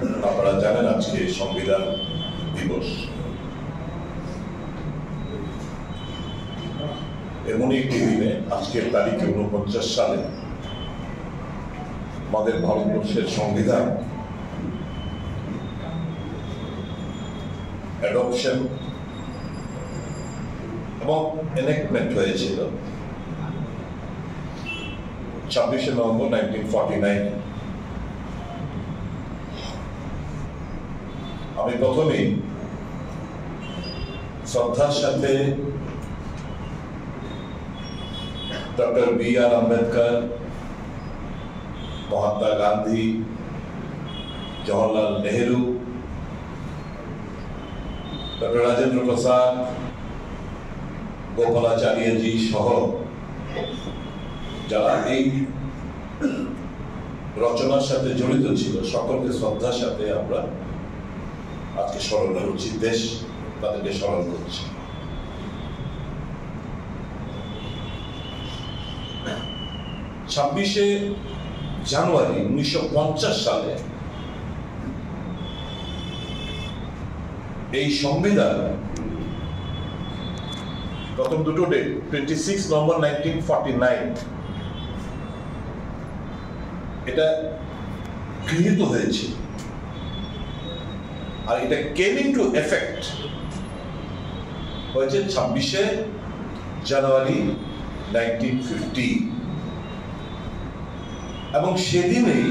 আপনারা জানেন আজকে সংবিধান দিবস। এমনই একটি দিনে, আজকের তারিখে 49 সালে আমাদের ভারতবর্ষের সংবিধান অ্যাডপশন এবং এনেক্টমেন্ট হয়েছিল 26 নভেম্বর 1949। আমি প্রথমেই শ্রদ্ধার সাথে doctor B.R.. Ambedkar, Mahatma Gandhi, Jawaharlal Nehru, doctor Rajendra Prasad, গোপালাচার্যজি সহ যারা এই রচনার সাথে জড়িত ছিল সকলকে শ্রদ্ধার সাথে আমরা আজকে স্মরণ করছি, দেশ তাদেরকে স্মরণ করছি। ছাব্বিশে জানুয়ারি 1950 সালে এই সংবিধান, প্রথম দুটো ডেট 26 নভেম্বর 1949, এটা গৃহীত হয়েছে আর এটা কেম ইনটু এফেক্ট হয়েছে 26শে জানুয়ারি 1950 এবং সেদিনেই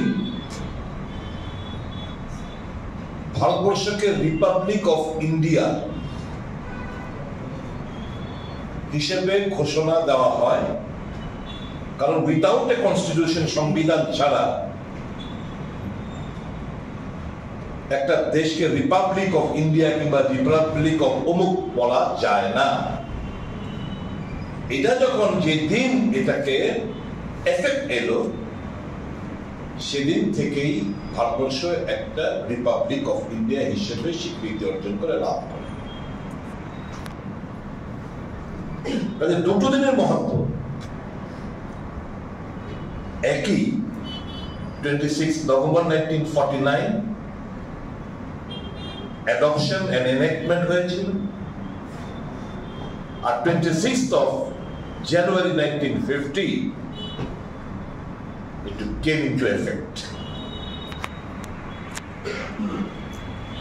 ভারতবর্ষকে রিপাবলিক অফ ইন্ডিয়া হিসেবে ঘোষণা দেওয়া হয়। কারণ উইথাউট এ কনস্টিটিউশন, সংবিধান ছাড়া একটা দেশকে রিপাবলিক অফ ইন্ডিয়া কিংবা রিপাবলিক অফ অমুক বলা যায় না। এটা যখন যেদিন এটাকে এফেক্ট এলো সেদিন থেকেই ভারতবর্ষ একটা রিপাবলিক অফ ইন্ডিয়া হিসেবে স্বীকৃতি অর্জন করে লাভ করে। দুটো দিনের মহত্ব একই। 26 নভেম্বর 1949 অ্যাডপশন এন্ড এনেক্টমেন্ট হয়েছিল, আর 26th of January 1950 it came into effect.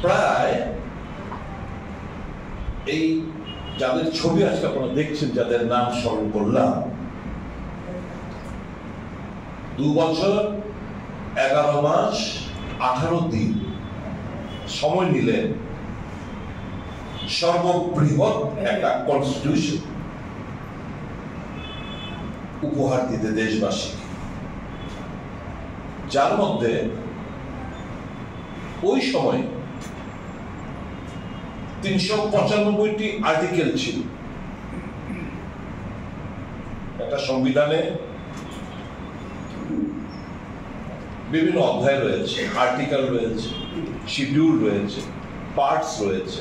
প্রায় এই যাদের ছবি আজকে আপনারা দেখছেন, যাদের নাম স্মরণ করলাম, 2 বছর 11 মাস 18 দিন সময় নিলেন সর্ববৃহৎ একটা কনস্টিটিউশন উপহার দিতে দেশবাসী, যার মধ্যে ওই সময় 395টি আর্টিকেল ছিল। একটা সংবিধানে বিভিন্ন অধ্যায় রয়েছে, আর্টিকেল রয়েছে, শিডিউল রয়েছে, পার্টস রয়েছে।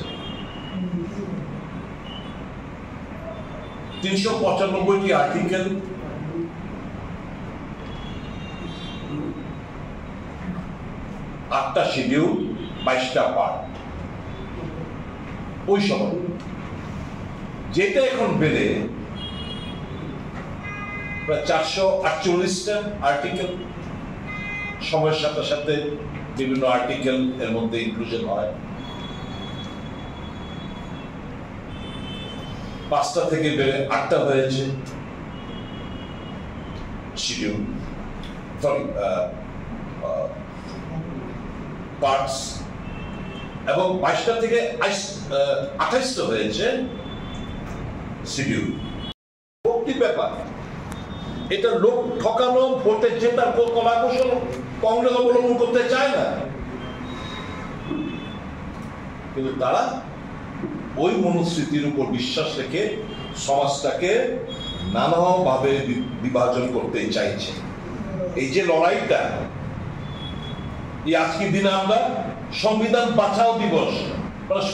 395টি আর্টিকেল, 8টা শিডিউল, 22টা পার্ট। ওই সময় যেটা এখন বেড়ে প্রায় 448টা আর্টিকেল, সময়ের সাথে সাথে বিভিন্ন আর্টিকেল এর মধ্যে ইনক্লুশন হয়। 5টা থেকে বেড়ে 8টা হয়েছে শিডিউল, সরি পার্টস, এবং 22টা থেকে 28টা হয়েছে শিডিউল। ভোটটি ব্যাপার, এটা লোক ঠকানো, ভোটে জেতার কলা কৌশল কংগ্রেস অবলম্বন করতে চায় না, কিন্তু তারা ওই মনুস্মৃতির উপর বিশ্বাস রেখে সমাজটাকে নানাভাবে বিভাজন করতে চাইছে। এই যে লড়াইটা, এই আজকের দিনে আমরা সংবিধান বাঁচাও দিবস,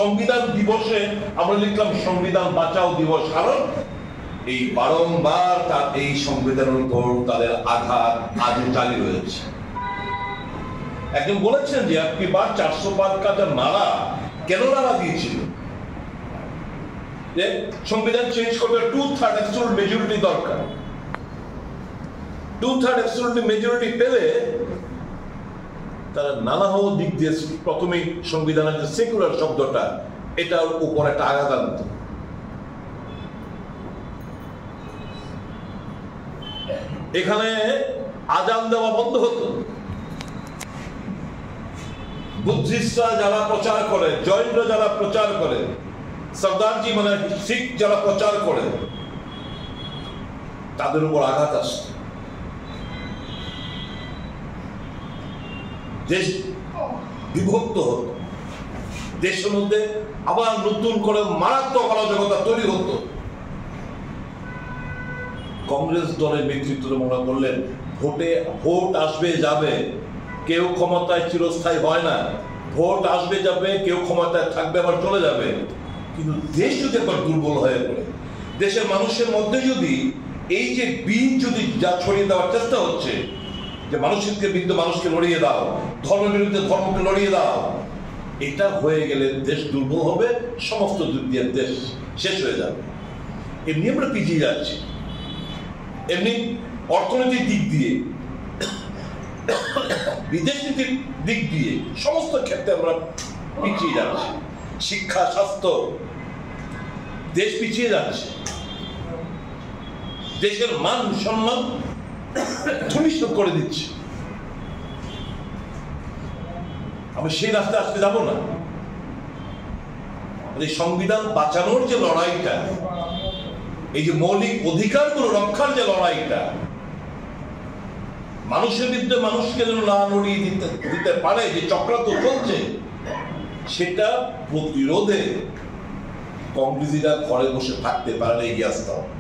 সংবিধান দিবসে আমরা লিখলাম সংবিধান বাঁচাও দিবস, কারণ এই বারংবার তার এই সংবিধানের উপর তাদের আঘাত আজও জারি রয়েছে। একজন বলেছেন যে আপনি বার 400 পার কাটা নারা কেন নারা দিয়েছিল, যে সংবিধান চেঞ্জ করতে 2/3 অ্যাবসলিউট মেজরিটি দরকার। 2/3 অ্যাবসলিউট মেজরিটি পেলে তারা নানা দিক দিয়ে প্রথমেই সংবিধানের যে সেকুলার শব্দটা এটার উপর একটা আঘাত আনত। এখানে আজান দেওয়া বন্ধ হতো। বুদ্ধিস্টরা যারা প্রচার করে, জৈনরা যারা প্রচার করে, সর্দারজি মানে শিখ যারা প্রচার করে, তাদের উপর আঘাত আসত। দেশ বিভক্ত হতো, দেশের মধ্যে আবার নতুন করে মারাত্মক অরাজকতা তৈরি হতো। কংগ্রেস দলের নেতৃত্ব মনে করলেন ভোট আসবে যাবে, কেউ ক্ষমতায় চিরস্থায়ী হয় না, ভোট আসবে যাবে, কেউ ক্ষমতায় থাকবে আবার চলে যাবে। কিন্তু দেশ যদি একবার দুর্বল হয়ে পড়ে, দেশের মানুষের মধ্যে যদি এই যে বীজ যদি যা ছড়িয়ে দেওয়ার চেষ্টা হচ্ছে, যে মানুষের বিরুদ্ধে মানুষকে লড়িয়ে দাও, ধর্মের বিরুদ্ধে ধর্মকে লড়িয়ে দাও, এটা হয়ে গেলে দেশ দুর্বল হবে, সমস্ত দিক দিয়ে দেশ শেষ হয়ে যাবে। এমনি আমরা পিছিয়ে যাচ্ছি, এমনি অর্থনৈতিক দিক দিয়ে, বিদেশ নীতির দিক দিয়ে সমস্ত ক্ষেত্রে আমরা পিছিয়ে যাচ্ছি। শিক্ষা, স্বাস্থ্য, দেশ পিছিয়ে যাচ্ছে, দেশের মান সম্মান ধূলিসাৎ করে দিচ্ছে। আমি সেই রাস্তায় আসতে যাব না। এই সংবিধান বাঁচানোর যে লড়াইটা, এই যে মৌলিক অধিকারগুলো রক্ষার যে লড়াইটা, মানুষের বিরুদ্ধে মানুষকে যেন না লড়িয়ে দিতে পারে যে চক্রান্ত চলছে, সেটা প্রতিরোধে কংগ্রেসীরা ঘরে বসে থাকতে পারে, এগিয়ে আসতে হবে।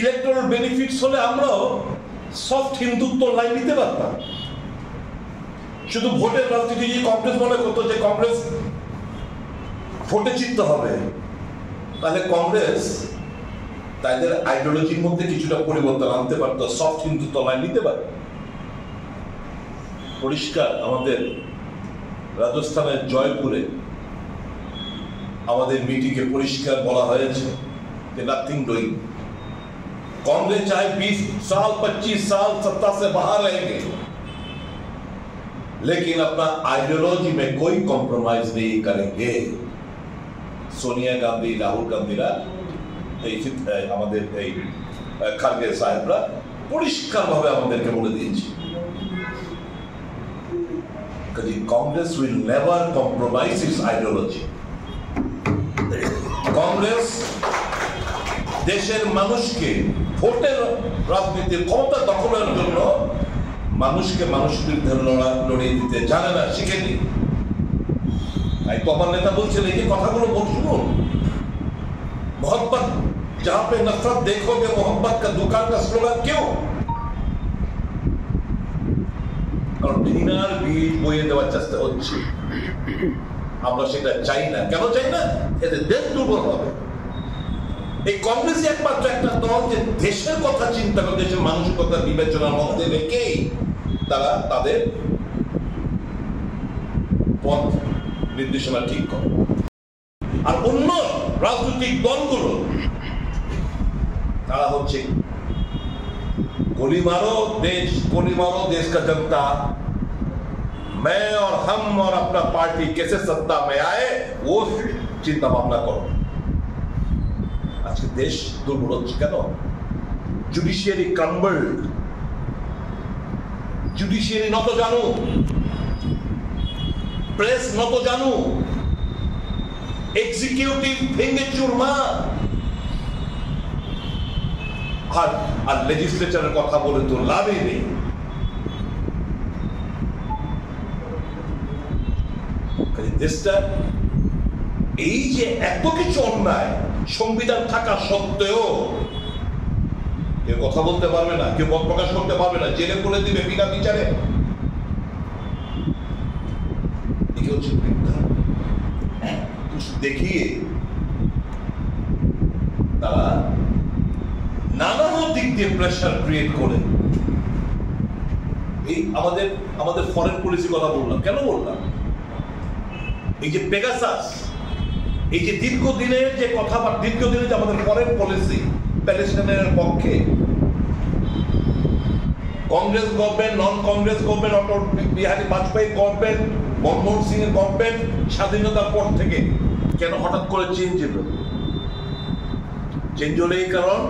ইলেকট্রাল বেনিফিটস হলে আমরাও সফট হিন্দুত্ব লাইন নিতে পারতাম। শুধু ভোটের রাজনীতি কংগ্রেস মনে করতো যে কংগ্রেস ভোটে জিততে হবে, তাহলে কংগ্রেস তাদের আইডিওলজির মধ্যে কিছুটা পরিবর্তন আনতে পারত, সফট হিন্দুত্ব লাইন নিতে পারে। পরিষ্কার আমাদের রাজস্থানের জয়পুরে আমাদের মিটিংয়ে পরিষ্কার বলা হয়েছে যে নাথিং ডুইং। कांग्रेस चाहे 20 साल 25 साल सत्ता से बाहर रहेंगे, लेकिन अपना आइडियोलॉजी में कोई कॉम्प्रोमाइज नहीं करेंगे। सोनिया गांधी, राहुल गांधीरा, আমাদের এই খার্গে সাহেবরা পরিষ্কারভাবে আমাদেরকে বলে দিয়েছে, Congress will never compromise it's ideology. Congress দেশের মানুষকে ভোটের রাজনীতির ক্ষমতা দখলের জন্য মানুষকে মানুষের বিরুদ্ধে লড়িয়ে দিতে জানে না, শিখেনি। তাই তো আমার নেতা বলছেন এই যে কথাগুলো শুনুন, मोहब्बत जहां पे नफरत देखोगे मोहब्बत का दुकान का स्लोगान क्यों? কারণ ঘৃণার বীজ বইয়ে দেওয়ার চেষ্টা হচ্ছে। আমরা সেটা চাই না। কেন চাই না? এতে দেশ দুর্বল হবে। এই কংগ্রেসই একমাত্র একটা দল যে দেশের কথা চিন্তা করে, দেশের মানুষের কথা বিবেচনার মধ্যে রেখেই তারা তাদের পথ নির্দেশনা ঠিক করে। আর অন্য রাজনৈতিক দলগুলো তারা হচ্ছে गोली मारो देश का जनता, मैं और हम और अपना पार्टी कैसे सत्ता में आए वो चिंता भावना करो। आज के देश दुर्बल হচ্ছে কেন? জুডিশিয়ারি ক্রাম্বলড, জুডিশিয়ারি নত জানো, প্রেস নত জানো, এক্সিকিউটিভ ভেঙে চুরমার, আর লেজিসলেচারের কথা বলে তো লাভই নেই। দেশটা এই যে এত কিছু অন্যায়, সংবিধান থাকা সত্ত্বেও কেউ কথা বলতে পারবে না, কেউ মত প্রকাশ করতে পারবে না, জেলে পুরে দিবে বিনা বিচারে। দেখিয়ে তারা নানা দিক দিয়ে প্রেশার ক্রিয়েট করে এই আমাদের ফরেন পলিসি কথা বললাম, কেন বললাম? এই যে পেগাসাস, এই যে দীর্ঘদিনের যে কথা বা দীর্ঘদিনের যে আমাদের ফরেন পলিসি প্যালেস্টাইনের পক্ষে, কংগ্রেস গভর্নমেন্ট, নন কংগ্রেস গভর্নমেন্ট, অটল বিহারী বাজপেয়ী গভর্নমেন্ট, মনমোহন সিং এর গভর্নমেন্ট, স্বাধীনতার পর থেকে কেন হঠাৎ করে চেঞ্জ হলো? চেঞ্জ হলে এই কারণ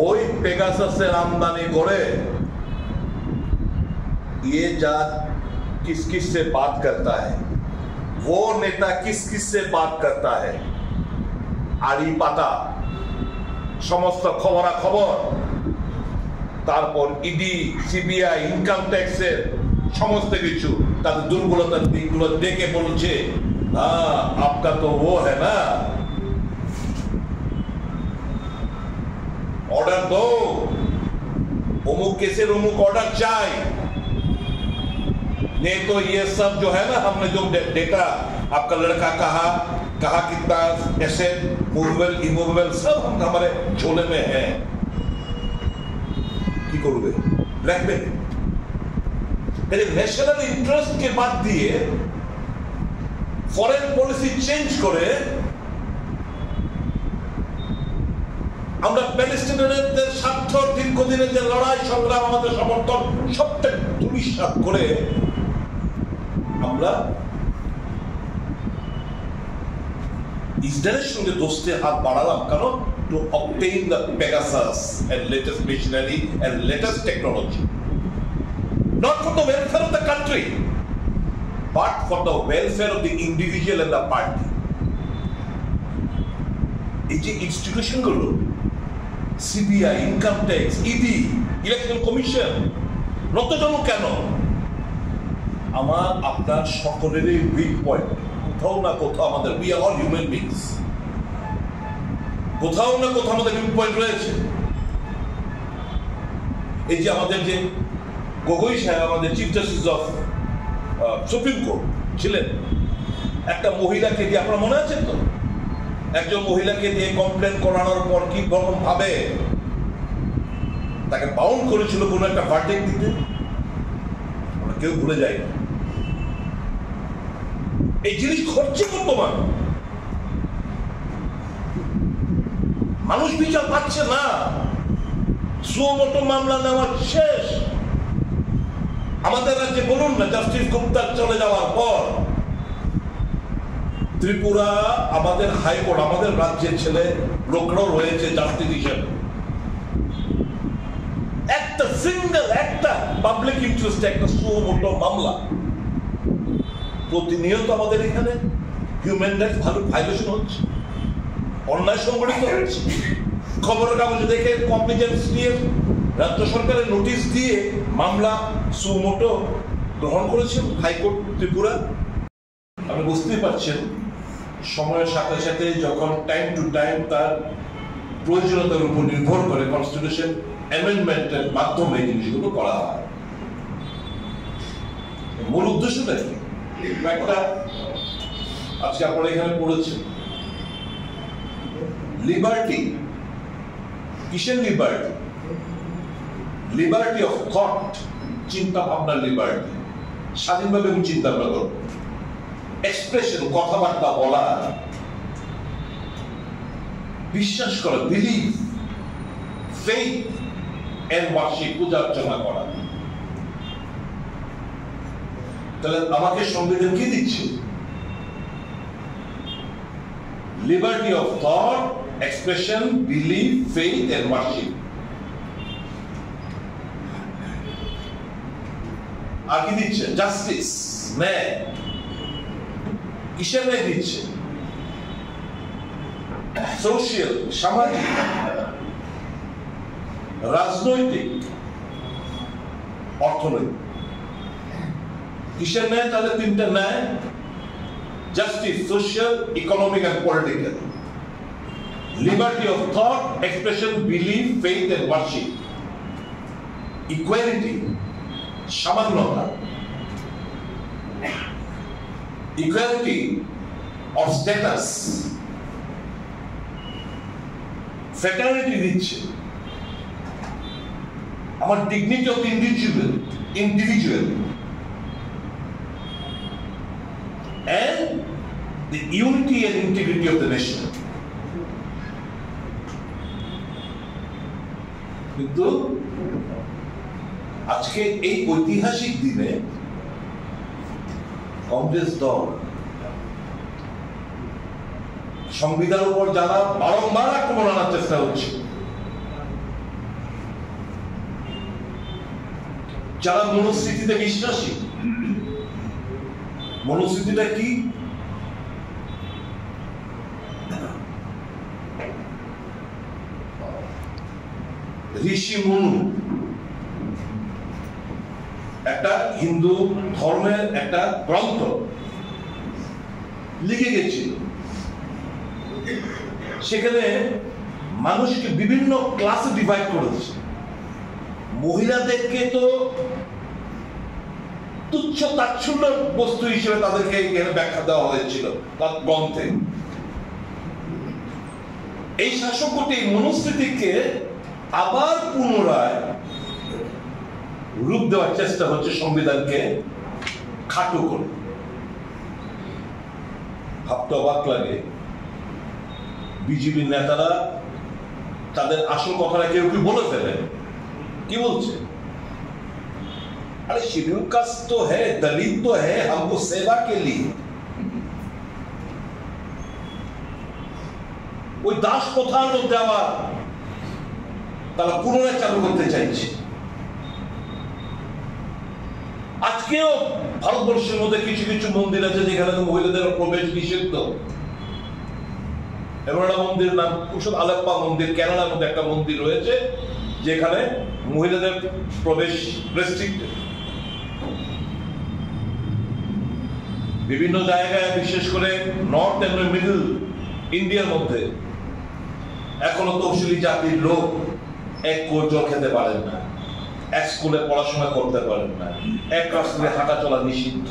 ওই পেগাসাসের আমদানি করে ये जात किस किस से बात करता है, वो नेता किस किस से बात करता है, আড়ি পাতা সমস্ত খবরাখবর, তারপর ইডি, সিবিআই, ইনকাম ট্যাক্সের সমস্ত কিছু তাদের দুর্বলতার দিকগুলো দেখে বলছে, হ্যাঁ আপকা তো ও है ना, ऑर्डर दो, अमुक कैसे अमुक ऑर्डर चाहिए, नहीं तो ये सब जो है ना, हमने जो डेटा आपका लड़का कहा कितना एसेट, मूवेबल, इमूवेबल सब हमारे झोले में है, की करोगे ब्लैकमेल। ন্যাশনাল ইন্টারেস্ট কে বাদ দিয়ে ফরেন পলিসি চেঞ্জ করে আমরা প্যালেস্টাইনের স্বার্থ, দীর্ঘদিনের যে লড়াই সংগ্রাম, আমাদের সমর্থন সবটা ধূলিসাৎ করে আমরা ইসরায়েলের সঙ্গে দোস্তের হাত বাড়ালাম। কারণ to obtain the Pegasus and latest machinery and latest technology, not for the welfare of the country but for the welfare of the individual and the party. এই যে ইনস্টিটিউশন গুলো, CBI, income tax, ED, election commission, নতজন কেন? আমার আপনার সকলেরই weak point কোথাও না কোথাও আমাদের, we are all human beings, কোথাও না কোথাও আমাদের উইক পয়েন্ট রয়েছে। এই যে আমাদের যে গগৈ সাহেব, আমাদের chief justice of supreme court ছিলেন, একটা মহিলাকে দিয়ে, আপনার মনে আছে তো, একজন মহিলাকে দিয়ে কমপ্লেন করানোর পর কি রকম ভাবে তাকে বাউন্ড করেছিল কোনো একটা ভার্ডিক্ট দিতে, আমরা কেউ ভুলে যাই না। এই জিনিস ঘটছে বর্তমান, মানুষ বিচার পাচ্ছে না, সুমোটো মামলা নেওয়া শেষ। আমাদের রাজ্যে বলুন না, জাস্টিস গুপ্তার চলে যাওয়ার পর ত্রিপুরা, আমাদের হাইকোর্ট, আমাদের রাজ্যের ছেলে লোকরাও রয়েছে জাস্টিস হিসেবে, একটা সিঙ্গেল একটা পাবলিক ইন্টারেস্ট একটা সুমোটো মামলা। প্রতিনিয়ত আমাদের এখানে হিউম্যান রাইটস ভায়োলেশন হচ্ছে, অন্যায় সংগঠিত হচ্ছে। খবরের কাগজে দেখে কমপ্লিজেন্স নিয়ে রাজ্য সরকারের নোটিশ দিয়ে মামলা সুমোটো গ্রহণ করেছেন হাইকোর্ট ত্রিপুরা। আপনি বুঝতেই পারছেন, সময়ের সাথে সাথে যখন টাইম টু টাইম তার প্রয়োজনীয়তার উপর নির্ভর করে কনস্টিটিউশন অ্যামেন্ডমেন্টের মাধ্যমে এই জিনিসগুলো করা হয়। মূল উদ্দেশ্যটা কি? একটা আজকে আপনারা এখানে পড়েছেন, লিবার্টি, কিসের লিবার্টি? লিবার্টি অফ থট, চিন্তা ভাবনার লিবার্টি, স্বাধীনভাবে আমি চিন্তা ভাবনা করব, এক্সপ্রেশন, কথাবার্তা বলা, বিশ্বাস করা, বিলিভ, ফেইথ এন্ড ওয়ার্শিপ, পূজা অর্চনা করা। তাহলে আমাকে সংবিধান কি দিচ্ছে? Liberty of thought, expression, believe, faith and worship. আর কি দিচ্ছে? জাস্টিস, ন্যায়। কিসের ন্যায় দিচ্ছে? সোশিয়াল, সামাজিক, রাজনৈতিক, অর্থনৈতিক। কিসের ন্যায়? তাহলে তিনটা ন্যায়: justice, social, economic and political. Liberty of thought, expression, believe, faith and worship. Equality, সামান্যতা। Equality of status. ফ্র্যাটার্নিটি দিচ্ছে, আমার dignity of individual. individually and the unity and integrity of the nation. কিন্তু আজকে এই ঐতিহাসিক দিনে কংগ্রেস দল সংবিধানের উপর যারা বারংবার আক্রমণ আনার চেষ্টা হচ্ছে, যারা মনুস্মৃতিতে বিশ্বাসী, মনুস্মৃতিটা কি? ঋষি মনু একটা হিন্দু ধর্মের একটা গ্রন্থ লিখে গেছিল। সেখানে মানুষকে বিভিন্ন ক্লাসে ডিভাইড করেছে। মহিলাদেরকে তো তুচ্ছ তাচ্ছল্য বস্তু হিসেবে তাদেরকে এখানে ব্যাখ্যা দেওয়া হয়েছিল তার গ্রন্থে। এই শাসকটি মনুস্মৃতিকে আবার পুনরায় রূপ দেওয়ার চেষ্টা হচ্ছে সংবিধানকে খাটো করে। ভাবতে অবাক লাগে, বিজেপির নেতারা তাদের আসল কথাটা কেউ কি বলে ফেলে। কি বলছে? अरे शेड्यूल कास्ट तो है, दलित तो है, हमको सेवा के लिए। ওই দাস প্রথার মধ্যে আবার তারা পুনরায় চালু করতে চাইছে। আজকেও ভারতবর্ষের মধ্যে কিছু কিছু মন্দির আছে যেখানে মহিলাদের প্রবেশ নিষিদ্ধ। এমন একটা মন্দির নাম কুশল আলেপ্পা মন্দির, কেরালার মধ্যে একটা মন্দির রয়েছে যেখানে মহিলাদের প্রবেশ রেস্ট্রিক্টেড। বিভিন্ন জায়গায় বিশেষ করে নর্থ এন্ড মিডল ইন্ডিয়ার মধ্যে এখনো তফসিলি জাতির লোক এক কোর জল খেতে পারেন না, এক স্কুলে পড়াশোনা করতে পারেন না, এক রাস্তায় হাঁটা চলা নিষিদ্ধ।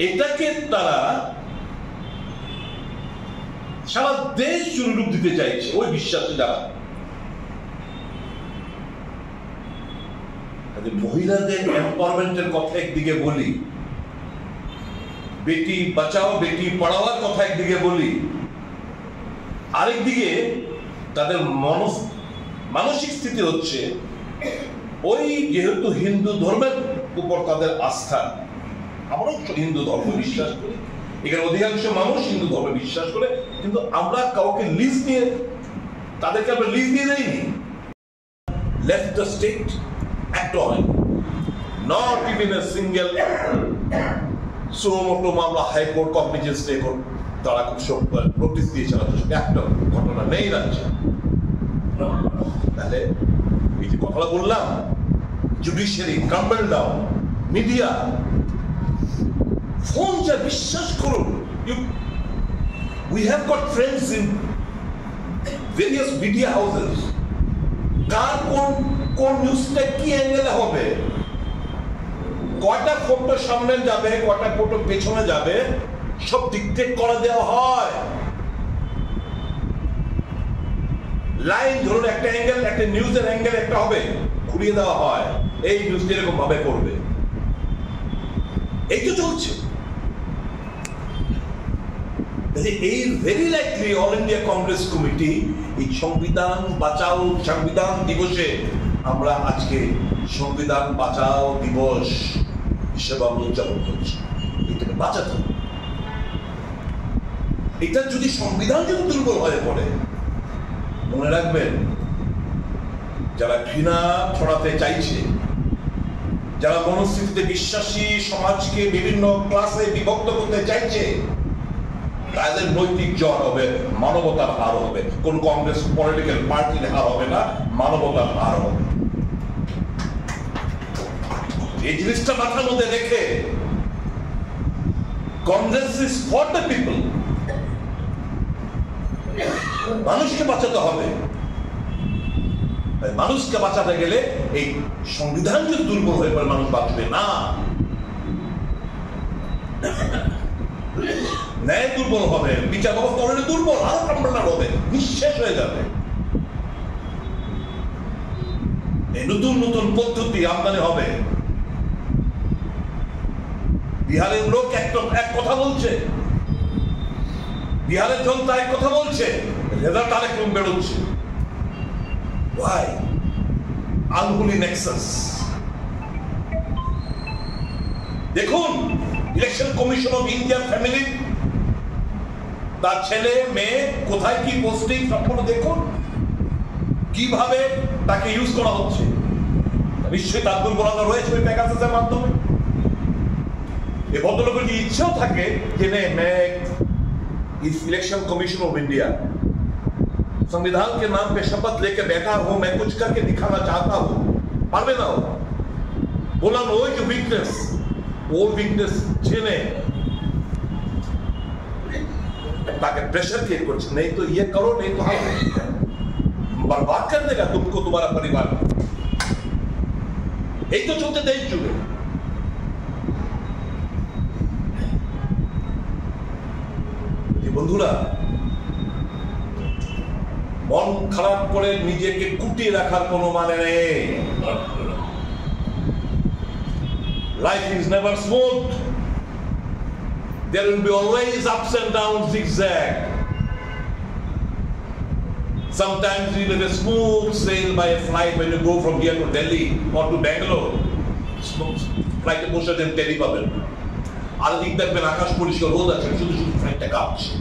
এটাকে তারা সারা দেশ জুড়ে রূপ দিতে চাইছে ওই বিশ্বাসে যারা। মহিলাদের এম্পাওয়ারমেন্টের কথা একদিকে বলি, বেটি বাঁচাও বেটি পড়াওয়ার কথা একদিকে বলি, আরেকদিকে তাদের মানসিক স্থিতি হচ্ছে ওই যেহেতু হিন্দু ধর্মের উপর তাদের আস্থা, আমরাও হিন্দু ধর্ম বিশ্বাস করি, এখানে অধিকাংশ মানুষ হিন্দু ধর্মে বিশ্বাস করে, কিন্তু আমরা কাউকে লিজ দিয়ে তাদেরকে আমরা লিজ দিয়ে দেয়নি। Left the state at all, not even a single suo motu মামলা হাইকোর্ট কগনিজেন্স স্টে কোর্ট তারা খুব নোটিশ দিয়েছে, একটা ঘটনা নেই রাজ্যে। তাহলে এই যে কথাটা বললাম, judiciary crumble down, media, phone যা বিশ্বাস করুন, we have got friends in various media houses, কার কোন নিউজটা কি অ্যাঙ্গেলে হবে, কয়টা ফটো সামনে যাবে, কয়টা ফটো পেছনে যাবে, সব ডিকটেট করে দেওয়া হয়। লাইন ধরুন একটা অ্যাঙ্গেল, একটা নিউজের অ্যাঙ্গেল একটা হবে, ঘুরিয়ে দেওয়া হয়, এই নিউজটা এরকম ভাবে করবে। এই তো চলছে। এই very likely all India Congress committee এই সংবিধান বাঁচাও, সংবিধান দিবসে আমরা আজকে সংবিধান বাঁচাও দিবস হিসেবে আমরা উদযাপন করছি। এটাকে বাঁচাতে হবে। এটা যদি সংবিধান যদি দুর্বল হয়ে পড়ে, মনে রাখবেন যারা ঘৃণা ছড়াতে চাইছে, যারা মনুস্মৃতিতে বিশ্বাসী সমাজকে বিভিন্ন ক্লাসে বিভক্ত করতে চাইছে, তাদের নৈতিক জ্বর হবে, মানবতার হার হবে। কোন কংগ্রেস পলিটিক্যাল পার্টির হার হবে না, মানবতার হার হবে। এই জিনিসটা মাথার মধ্যে রেখে Congress is for the people, মানুষকে বাঁচাতে হবে। মানুষকে বাঁচাতে গেলে এই সংবিধান যদি দুর্বল হয়ে পড়ে মানুষ বাঁচবে না। ন্যায় দুর্বল হবে, বিচার ব্যবস্থা অলরেডি দুর্বল, আরো কম্পাউন্ডার হবে, নিঃশেষ হয়ে যাবে। এই নতুন নতুন পদ্ধতি আমদানি হবে। বিহারের লোক এক কথা বলছে, বিহারের জনতা এক কথা বলছে, রেজাল্ট আরেক রকম বেরোচ্ছে। Why? Unholy nexus. দেখুন election commission of Indian family, তার ছেলে মেয়ে কোথায় কি পোস্টিং সম্পূর্ণ দেখুন, কিভাবে তাকে ইউজ করা হচ্ছে। নিশ্চয়ই তার দুর্বলতা রয়েছে ওই প্যাগাসাসের মাধ্যমে। এই ভদ্রলোকের কি ইচ্ছেও থাকে যে इस इलेक्शन कमीशन ऑफ इंडिया संविधान के नाम पे शपथ लेके बैठा हूं, मैं कुछ करके दिखाना चाहता हूं, पारबे ना हो बोला नो जो वीकनेस, वो वीकनेस छेने ताकि प्रेशर क्रिएट कुछ नहीं तो ये करो, नहीं तो हम बर्बाद कर देगा तुमको, तुम्हारा परिवार। यही तो चलते देश जुड़े। বন্ধুরা, মন খারাপ করে নিজেকে কুটিয়ে রাখার কোনো মানে নেই। Life is never smooth. There will be always ups and downs, zigzag. Sometimes you have a smooth sail by a flight when you go from here to Delhi or to Bangalore. Flight এ বসে দেন tele পাবেন, আর দিক দেখবেন আকাশ পরিষ্কার রোদ আছে, শুধু শুধু ফ্লাইটটা কাঁপছে।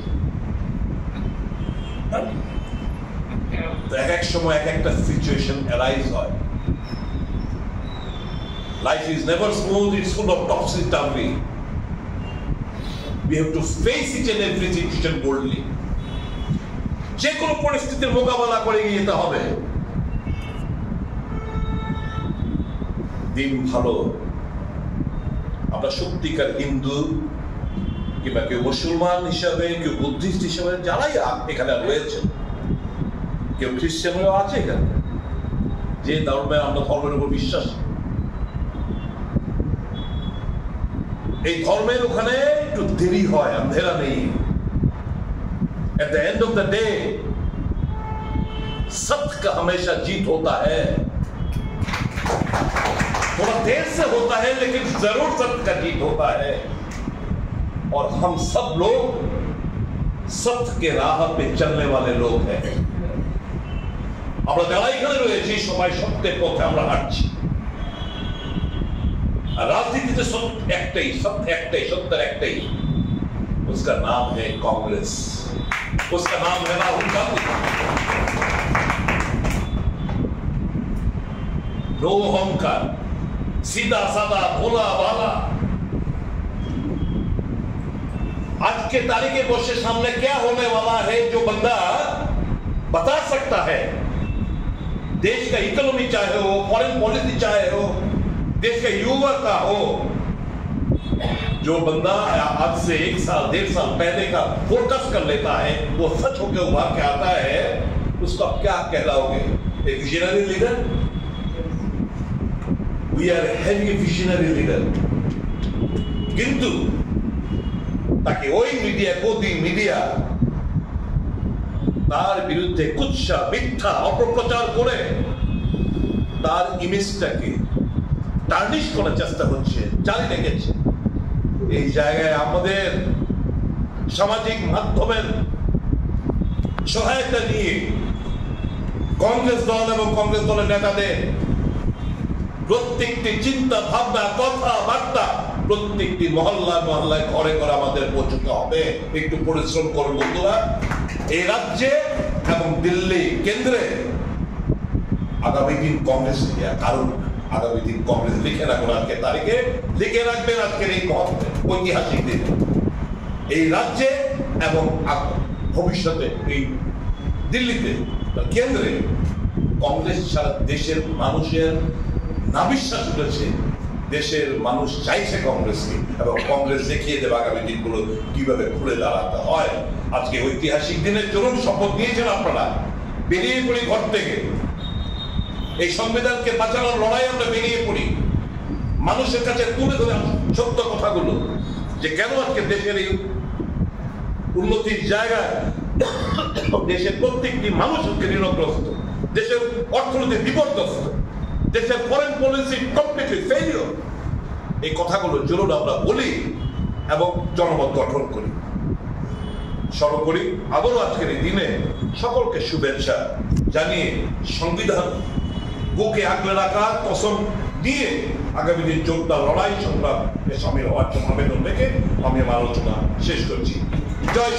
এক এক সময় এক একটা সিচুয়েশন অ্যারাইজ হয়। Life is never smooth, it's full of topsy-turvy. We have to face each and every situation boldly. যে কোনো পরিস্থিতির মোকাবেলা করে গিয়ে যেতে হবে। দিন ভালো, আমরা সত্যিকার হিন্দু কিংবা কেউ মুসলমান হিসাবে, কেউ বুদ্ধিস্ট হিসাবে, যারাই এখানে রয়েছে, কেউ খ্রিস্টানও আছে এখানে, যে ধর্মে আমরা ধর্মের উপর বিশ্বাস, এই ধর্মের ওখানে একটু দেরি হয়, अंधेरा नहीं। At the end of the day, सत्य का हमेशा जीत होता है। थोड़ा देर से होता है लेकिन जरूर सत्य का जीत होता है। और हम सब लोग सत्य के राह पे चलने वाले लोग हैं। আমরা যারা এখানে রয়েছি সবাই সত্যের পথে আমরা হাঁটছি। আর রাজনীতিতে সত্য একটাই, সত্যের একটাই, उसका नाम है कांग्रेस, उसका नाम है राहुल गांधी। नो अहंकार, सीधा साधा भोला भाला। आज के तारीख बच्चे सामने क्या होने वाला है, जो बंदा बता सकता है, देश का इकोनॉमी चाहे हो, फॉरेन पॉलिसी चाहे हो, देश का युवा का हो, जो बंदा आज से 1 साल 1.5 साल पहले का फोकस कर लेता है, वो सच होकर उभर के आता है, उसको आप क्या कहलाओगे? एक visionary leader? We are having a visionary leader. किंतु ताकि वही मीडिया को दी मीडिया তার বিরুদ্ধে কুৎসা মিথ্যা অপপ্রচার করে তার ইমেজটাকে টার্নিশ করার চেষ্টা হচ্ছে, জারি রেখেছে। এই জায়গায় আমাদের সামাজিক মাধ্যমের সহায়তা নিয়ে কংগ্রেস দল এবং কংগ্রেস দলের নেতাদের প্রত্যেকটি চিন্তা ভাবনা, কথা বার্তা প্রত্যেকটি মহল্লায় ঘরে ঘরে আমাদের পৌঁছতে হবে। একটু পরিশ্রম করুন বন্ধুরা। এই রাজ্যে এবং দিল্লি কেন্দ্রে আগামী দিন কংগ্রেস, কারণ আগামী দিন কংগ্রেস লিখে রাখুন, আজকে তারিখে লিখে রাখবেন, আজকের এই ঐতিহাসিক দিন এই রাজ্যে এবং ভবিষ্যতে এই দিল্লিতে কেন্দ্রে কংগ্রেস ছাড়া দেশের মানুষের নাবিশ্বাস উঠেছে। দেশের মানুষ চাইছে কংগ্রেসকে, এবং কংগ্রেস দেখিয়ে দেবে আগামী দিনগুলো কিভাবে ঘুরে দাঁড়াতে হয়। আজকে ঐতিহাসিক দিনের চরম শপথ নিয়েছেন আপনারা। বেরিয়ে পড়ি ঘর থেকে, এই সংবিধানকে বাঁচানোর লড়াই আমরা বেরিয়ে পড়ি, মানুষের কাছে তুলে ধরে সত্য কথাগুলো, যে কেন আজকে দেশের এই উন্নতির জায়গায় দেশের প্রত্যেকটি মানুষ আজকে ঋণগ্রস্ত, দেশের অর্থনীতি বিপর্যস্ত। দেশের ফরেন পলিসি কমপ্লিটলি ফেলিওর। এই কথাগুলো চলুন আমরা বলি এবং জনমত গঠন করি। সর্বোপরি আবারও আজকের এই দিনে সকলকে শুভেচ্ছা জানিয়ে সংবিধান বুকে আগলে রাখা কসম নিয়ে আগামী দিন যোদ্ধা লড়াই সংগ্রাম সামিল হওয়ার জন্য আবেদন রেখে আমি আমার আলোচনা শেষ করছি। জয়